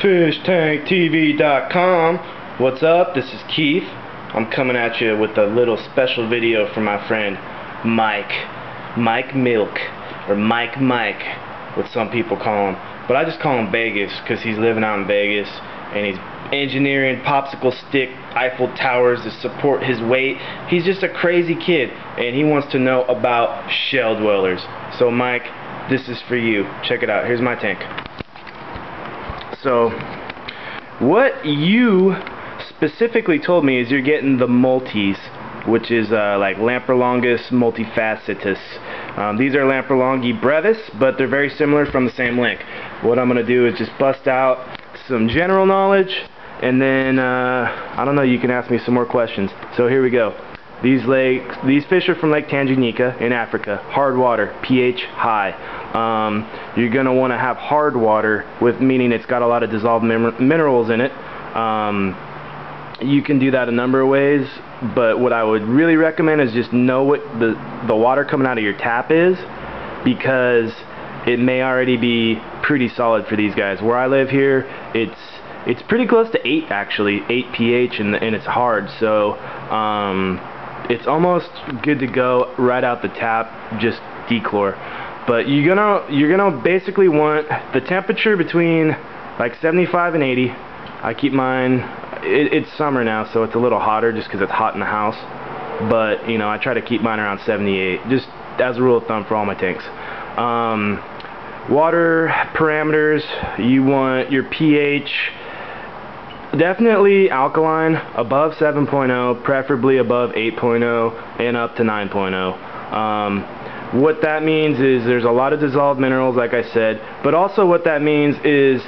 FishTankTV.com. What's up? This is Keith. I'm coming at you with a little special video from my friend Mike Milk, or Mike, what some people call him, but I just call him Vegas because he's living out in Vegas and he's engineering popsicle stick Eiffel Towers to support his weight. He's just a crazy kid and he wants to know about shell dwellers. So Mike, this is for you. Check it out. Here's my tank. So what you specifically told me is you're getting the multis, which is like Lamprolongus multifacetus. These are Lamprolongi brevis, but they're very similar from the same link. What I'm going to do is just bust out some general knowledge, and then I don't know, you can ask me some more questions. So here we go. These fish are from Lake Tanganyika in Africa. Hard water, pH high. You're going to want to have hard water, meaning it's got a lot of dissolved minerals in it. You can do that a number of ways, but what I would really recommend is just know what the water coming out of your tap is, because it may already be pretty solid for these guys. Where I live here, it's pretty close to 8 actually, 8 pH, and it's hard, so it's almost good to go right out the tap, just dechlor. But you're gonna basically want the temperature between like 75 and 80. I keep mine, it's summer now, so it's a little hotter just because it's hot in the house, but you know, I try to keep mine around 78, just as a rule of thumb for all my tanks. Water parameters, you want your pH definitely alkaline, above 7.0, preferably above 8.0, and up to 9.0. What that means is there's a lot of dissolved minerals, like I said, but also what that means is,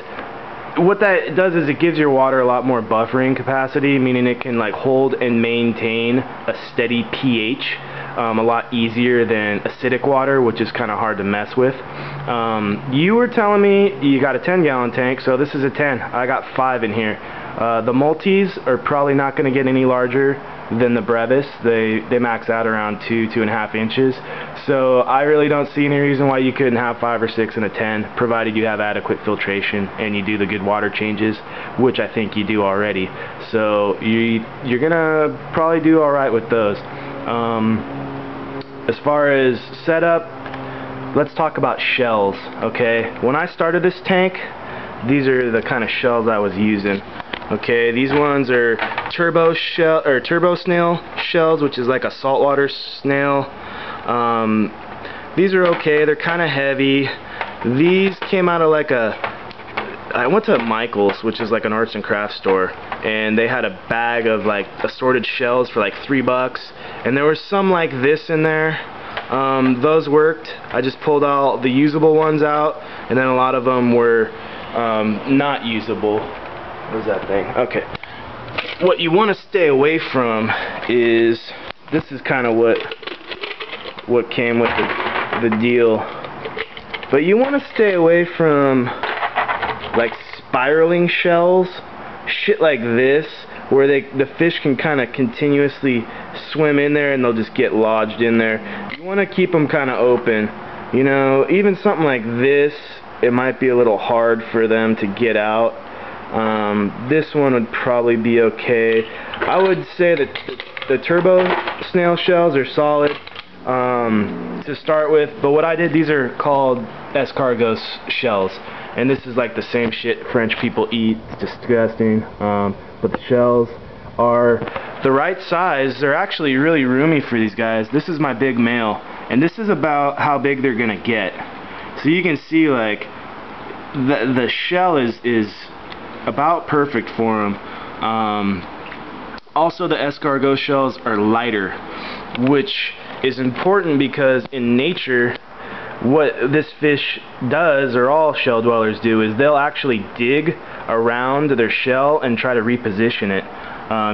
what that does is it gives your water a lot more buffering capacity, meaning it can like hold and maintain a steady pH a lot easier than acidic water, which is kind of hard to mess with. You were telling me you got a 10-gallon tank, so this is a 10. I got 5 in here. The multis are probably not going to get any larger than the brevis. They max out around 2.5 inches. So I really don't see any reason why you couldn't have 5 or 6 in a 10, provided you have adequate filtration and you do the good water changes, which I think you do already. So you're gonna probably do alright with those. As far as setup, let's talk about shells, okay? When I started this tank, these are the kind of shells I was using. Okay, these ones are turbo snail shells, which is like a saltwater snail. These are okay, they're kind of heavy. These came out of like I went to Michael's, which is like an arts and crafts store, and they had a bag of like assorted shells for like $3, and there was some like this in there. Those worked. I just pulled all the usable ones out, and then a lot of them were not usable. What is that thing? Okay. What you want to stay away from is, this is kind of what came with the deal, but you want to stay away from like spiraling shells, shit like this, where the fish can kind of continuously swim in there and they'll just get lodged in there. You want to keep them kind of open. You know, even something like this, it might be a little hard for them to get out. This one would probably be okay. I would say that the turbo snail shells are solid to start with, but what I did, these are called escargot shells, and this is like the same shit French people eat. It's disgusting, but the shells are the right size. They're actually really roomy for these guys. This is my big male, and this is about how big they're gonna get. So you can see like the shell is about perfect for them. Also, the escargot shells are lighter, which is important because in nature, what this fish does, or all shell dwellers do, is they'll actually dig around their shell and try to reposition it.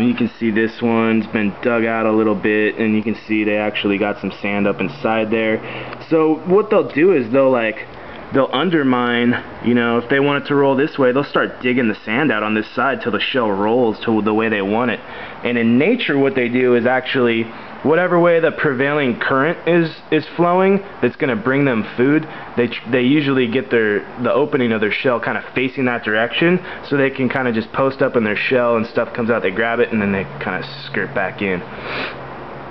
You can see this one's been dug out a little bit, and you can see they actually got some sand up inside there. So what they'll do is they'll undermine, you know, if they want it to roll this way, they'll start digging the sand out on this side till the shell rolls to the way they want it. And in nature, what they do is actually whatever way the prevailing current is flowing that's going to bring them food, they usually get the opening of their shell kind of facing that direction, so they can kind of just post up in their shell and stuff comes out, they grab it and then they kind of skirt back in.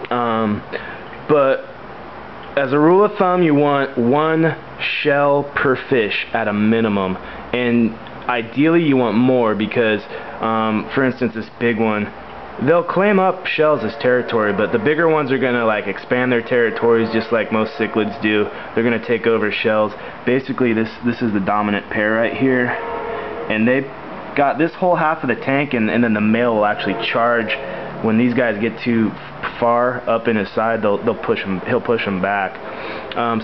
But as a rule of thumb, you want 1 shell per fish at a minimum, and ideally you want more because for instance, this big one, they'll claim up shells as territory, but the bigger ones are gonna like expand their territories just like most cichlids do. They're gonna take over shells. Basically this is the dominant pair right here, and they've got this whole half of the tank, and then the male will actually charge. When these guys get too far up in his side, he'll push them back.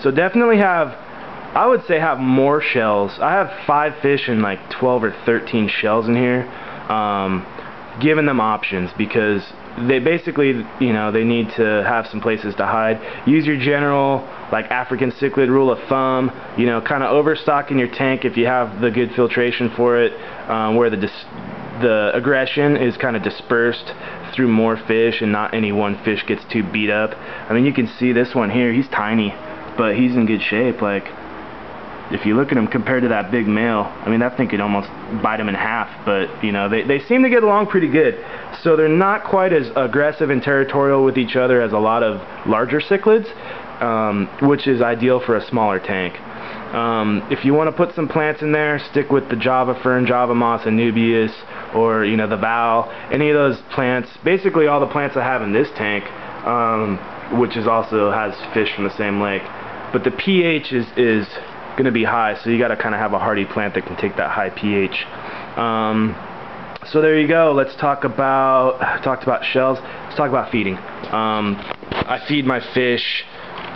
So definitely I would say have more shells. I have 5 fish and like 12 or 13 shells in here, giving them options because they basically, you know, they need to have some places to hide. Use your general like African cichlid rule of thumb, you know, kind of overstock in your tank if you have the good filtration for it, where the aggression is kind of dispersed through more fish and not any one fish gets too beat up. I mean, you can see this one here, he's tiny, but he's in good shape. Like, if you look at him compared to that big male, I mean, that thing could almost bite him in half, but, you know, they seem to get along pretty good. So they're not quite as aggressive and territorial with each other as a lot of larger cichlids, which is ideal for a smaller tank. If you want to put some plants in there, stick with the Java fern, Java moss, Anubias, or, you know, the Val, any of those plants. Basically all the plants I have in this tank, which is also has fish from the same lake. But the pH is going to be high, so you got to kind of have a hardy plant that can take that high pH. So there you go. Let's talk about, talked about shells, let's talk about feeding. I feed my fish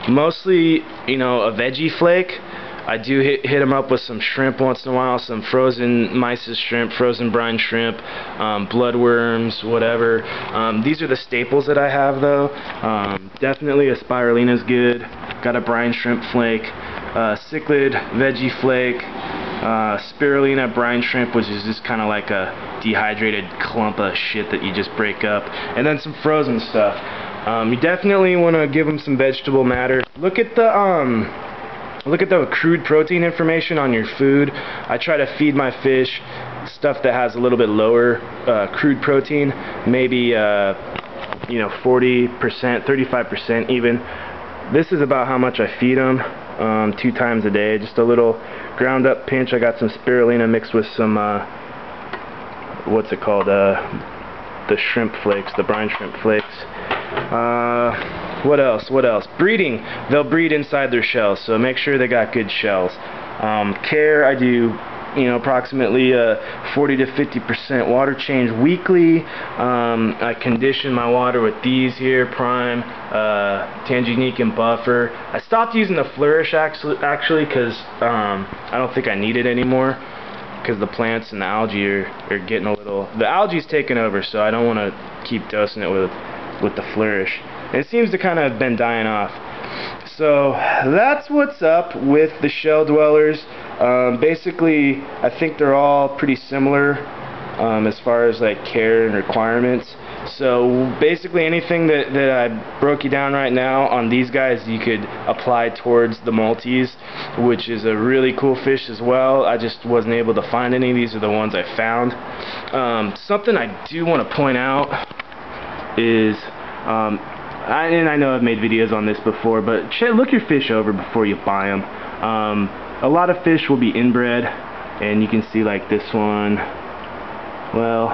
mostly, you know, a veggie flake. I do hit them up with some shrimp once in a while, some frozen mysis shrimp, frozen brine shrimp, bloodworms, whatever. These are the staples that I have though. Definitely a spirulina is good. Got a brine shrimp flake, cichlid veggie flake, spirulina brine shrimp, which is just kind of like a dehydrated clump of shit that you just break up, and then some frozen stuff. You definitely want to give them some vegetable matter. Look at the crude protein information on your food. I try to feed my fish stuff that has a little bit lower crude protein, maybe you know, 40%, 35% even. This is about how much I feed them 2 times a day. Just a little ground up pinch. I got some spirulina mixed with some what's it called, the shrimp flakes, the brine shrimp flakes. What else? Breeding. They'll breed inside their shells, so make sure they got good shells. Care, I do, you know, approximately 40 to 50% water change weekly. I condition my water with these here, Prime, Tangenique, and Buffer. I stopped using the Flourish actually because I don't think I need it anymore, because the plants and the algae are getting a little, the algae's taking over, so I don't want to keep dosing it with the Flourish. It seems to kind of have been dying off. So that's what's up with the shell dwellers. Basically, I think they're all pretty similar as far as like care and requirements. So basically anything that I broke you down right now on these guys, you could apply towards the Maltese, which is a really cool fish as well. I just wasn't able to find any. These are the ones I found. Something I do want to point out is, and I know I've made videos on this before, but look your fish over before you buy them. A lot of fish will be inbred, and you can see like this one. Well,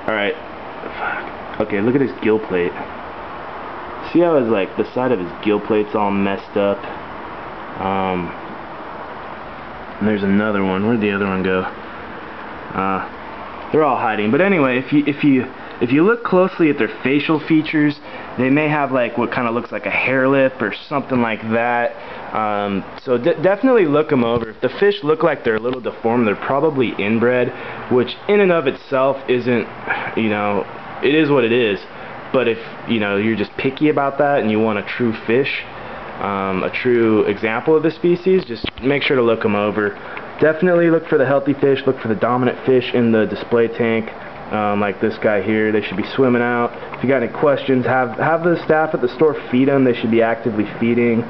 alright. Okay, look at his gill plate. See how his, like, the side of his gill plate's all messed up? And there's another one. Where'd the other one go? They're all hiding. But anyway, if you look closely at their facial features, they may have like what kind of looks like a hair lip or something like that. So definitely look them over. If the fish look like they're a little deformed, they're probably inbred, which in and of itself isn't, you know, it is what it is. But if, you know, you're just picky about that and you want a true fish, a true example of the species, just make sure to look them over. Definitely look for the healthy fish, look for the dominant fish in the display tank. like this guy here. They should be swimming out. If you got any questions, have the staff at the store feed them. They should be actively feeding.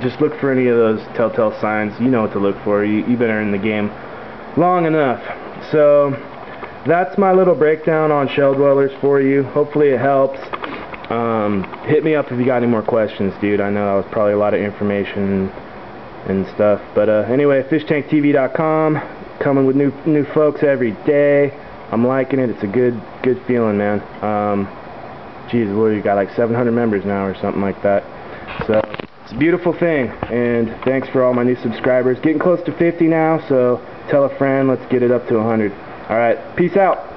Just look for any of those telltale signs. You know what to look for. You've been in the game long enough. So that's my little breakdown on shell dwellers for you. Hopefully it helps. Hit me up if you got any more questions, dude. I know that was probably a lot of information and stuff, but anyway, fishtanktv.com, coming with new folks every day. I'm liking it. It's a good feeling, man. Geez, what, you got like 700 members now or something like that. So it's a beautiful thing, and thanks for all my new subscribers. Getting close to 50 now, so tell a friend. Let's get it up to 100. All right, peace out.